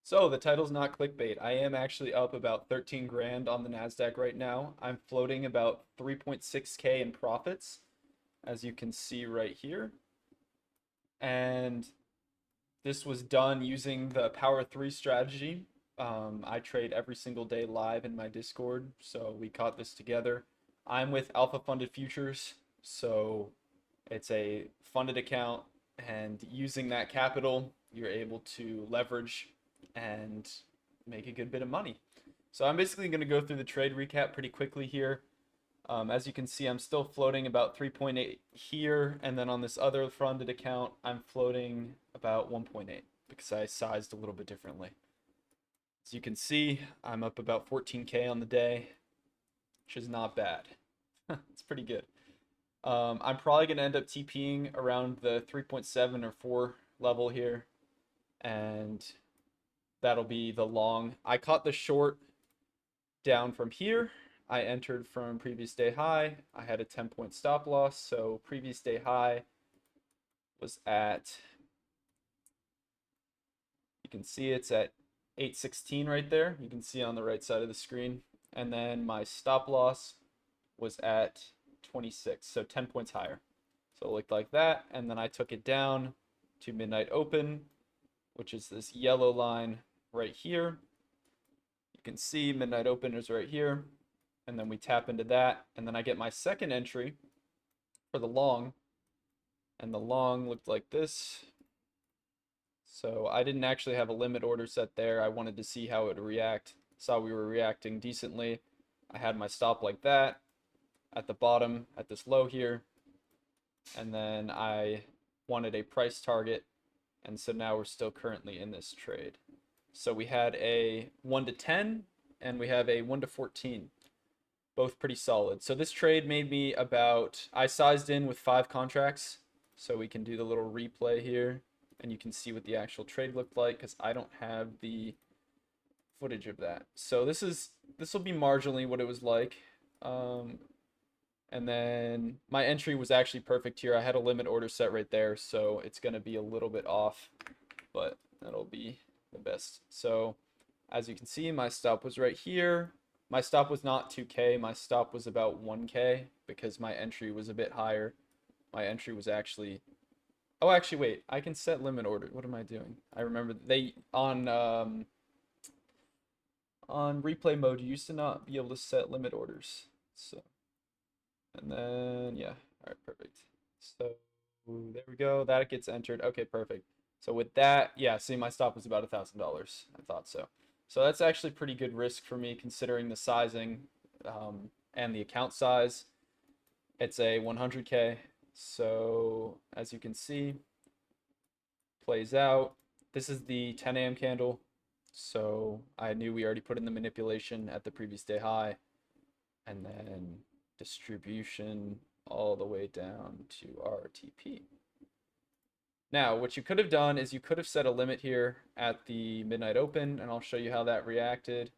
So the title's not clickbait. I am actually up about 13 grand on the NASDAQ right now. I'm floating about 3.6K in profits, as you can see right here. And this was done using the Power 3 strategy. I trade every single day live in my Discord, so we caught this together. I'm with Alpha Funded Futures, so it's a funded account, and using that capital, you're able to leverage and make a good bit of money. So I'm basically going to go through the trade recap pretty quickly here. As you can see, I'm still floating about 3.8 here, and then on this other funded account, I'm floating about 1.8 because I sized a little bit differently. As you can see, I'm up about 14K on the day, which is not bad. It's pretty good. I'm probably going to end up TPing around the 3.7 or 4 level here, and that'll be the long. I caught the short down from here. I entered from previous day high. I had a 10-point stop loss, so previous day high was at, you can see it's at 816 right there. You can see on the right side of the screen. And then my stop loss was at 26, so 10 points higher. So it looked like that, and then I took it down to midnight open, which is this yellow line right here. You can see midnight open is right here, and then we tap into that, and then I get my second entry for the long, and the long looked like this. So I didn't actually have a limit order set there. I wanted to see how it would react. Saw we were reacting decently. I had my stop like that at the bottom at this low here, and then I wanted a price target, and so now we're still currently in this trade. So we had a 1 to 10 and we have a 1 to 14, both pretty solid. So this trade made me about, I sized in with 5 contracts, so we can do the little replay here and you can see what the actual trade looked like because I don't have the footage of that. So this will be marginally what it was like. And then my entry was actually perfect here. I had a limit order set right there, so it's going to be a little bit off, but that'll be the best. So as you can see, my stop was right here. My stop was not 2K. My stop was about 1K because my entry was a bit higher. My entry was actually, oh, actually, wait, I can set limit order. What am I doing? I remember they on replay mode, you used to not be able to set limit orders. So, and then, yeah, all right, perfect. So there we go. That gets entered. Okay, perfect. So with that, yeah, see, my stop was about $1,000. I thought so. So that's actually pretty good risk for me considering the sizing and the account size. It's a 100K. So as you can see, plays out. This is the 10 a.m. candle. So I knew we already put in the manipulation at the previous day high, and then distribution all the way down to RTP. Now, what you could have done is you could have set a limit here at the midnight open, and I'll show you how that reacted.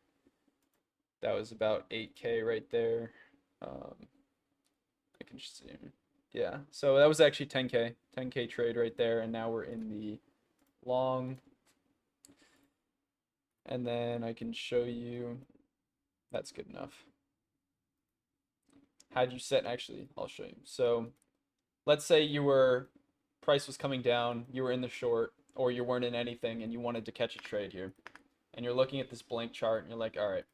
That was about 8K right there. I can just see, yeah. So that was actually 10K trade right there, and now we're in the long. And then I can show you, that's good enough. How'd you set, actually, I'll show you. So let's say price was coming down, you were in the short, or you weren't in anything and you wanted to catch a trade here. And you're looking at this blank chart and you're like, all right,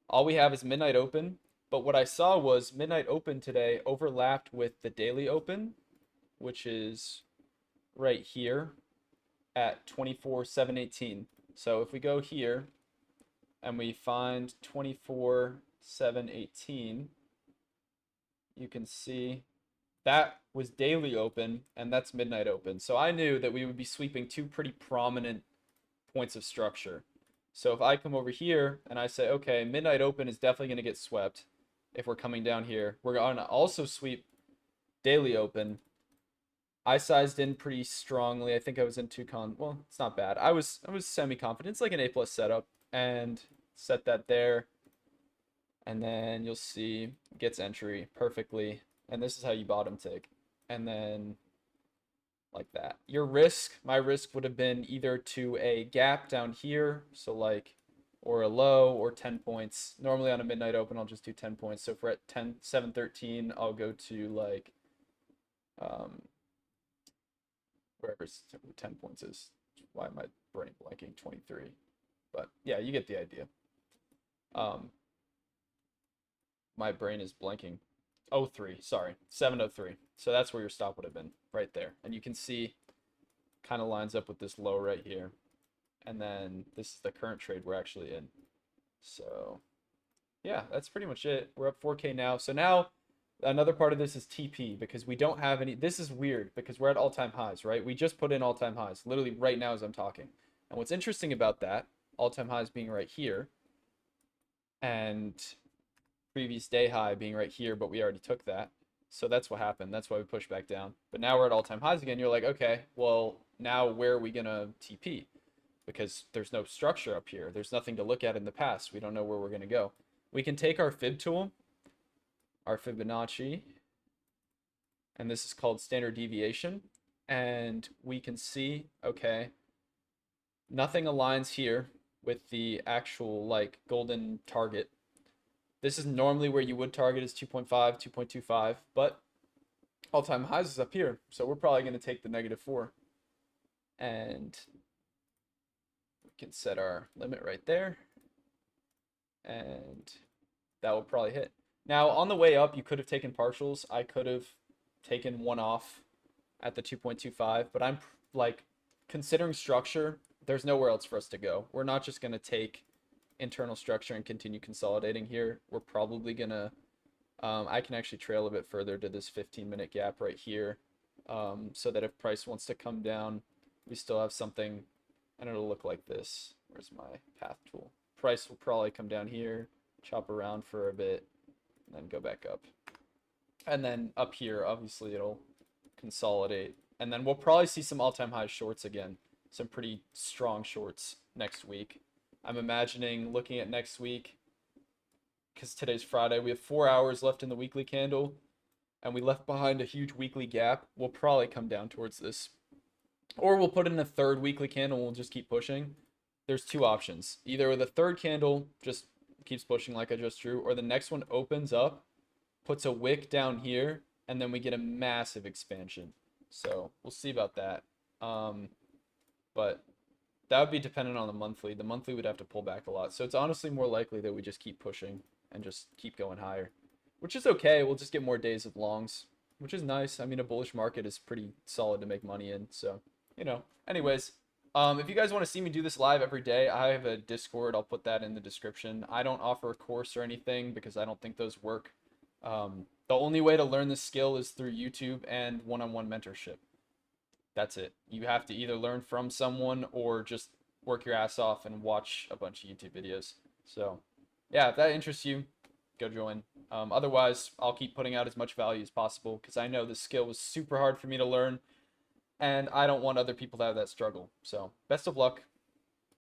all we have is midnight open. But what I saw was midnight open today overlapped with the daily open, which is right here at 24,718. So if we go here and we find 24,718, you can see that was daily open and that's midnight open. So I knew that we would be sweeping two pretty prominent points of structure. So if I come over here and I say, okay, midnight open is definitely going to get swept if we're coming down here. We're going to also sweep daily open. I sized in pretty strongly. I think I was in well, it's not bad. I was semi-confident. It's like an A+ setup, and set that there. And then you'll see gets entry perfectly. And this is how you bottom take. And then like that. Your risk, my risk would have been either to a gap down here, so like, or a low, or 10 points. Normally on a midnight open, I'll just do 10 points. So if we're at 10, 713, I'll go to like, um, wherever 10 points is. Why am I brain blanking? 23. But yeah, you get the idea. My brain is blanking. 03, sorry, 703. So that's where your stop would have been, right there. And you can see kind of lines up with this low right here. And then this is the current trade we're actually in. So yeah, that's pretty much it. We're up 4K now. So now another part of this is TP because we don't have any. This is weird because we're at all-time highs, right? We just put in all-time highs literally right now as I'm talking. And what's interesting about that, all-time highs being right here and previous day high being right here, but we already took that. So that's what happened. That's why we pushed back down. But now we're at all-time highs again. You're like, okay, well, now where are we going to TP? Because there's no structure up here. There's nothing to look at in the past. We don't know where we're going to go. We can take our fib tool, our Fibonacci, and this is called standard deviation. And we can see, okay, nothing aligns here with the actual like golden target. This is normally where you would target is 2.5, 2.25, but all-time highs is up here. So we're probably going to take the -4. And we can set our limit right there. And that will probably hit. Now, on the way up, you could have taken partials. I could have taken one off at the 2.25, but I'm like, considering structure, there's nowhere else for us to go. We're not just going to take internal structure and continue consolidating here. We're probably going to, I can actually trail a bit further to this 15-minute gap right here, so that if price wants to come down, we still have something, and it'll look like this. Where's my path tool? Price will probably come down here, chop around for a bit, and then go back up. And then up here, obviously, it'll consolidate. And then we'll probably see some all-time high shorts again. Some pretty strong shorts next week. I'm imagining looking at next week, because today's Friday, we have 4 hours left in the weekly candle, and we left behind a huge weekly gap. We'll probably come down towards this. Or we'll put in a third weekly candle and we'll just keep pushing. There's two options. Either the third candle just keeps pushing like I just drew, or the next one opens up, puts a wick down here, and then we get a massive expansion. So we'll see about that. But that would be dependent on the monthly. The monthly would have to pull back a lot. So it's honestly more likely that we just keep pushing and just keep going higher, which is okay. We'll just get more days of longs, which is nice. I mean, a bullish market is pretty solid to make money in. So, you know, anyways, if you guys want to see me do this live every day, I have a Discord. I'll put that in the description. I don't offer a course or anything because I don't think those work. The only way to learn this skill is through YouTube and one-on-one mentorship. That's it. You have to either learn from someone or just work your ass off and watch a bunch of YouTube videos. So, yeah, if that interests you, go join. Otherwise, I'll keep putting out as much value as possible because I know this skill was super hard for me to learn, and I don't want other people to have that struggle. So, best of luck.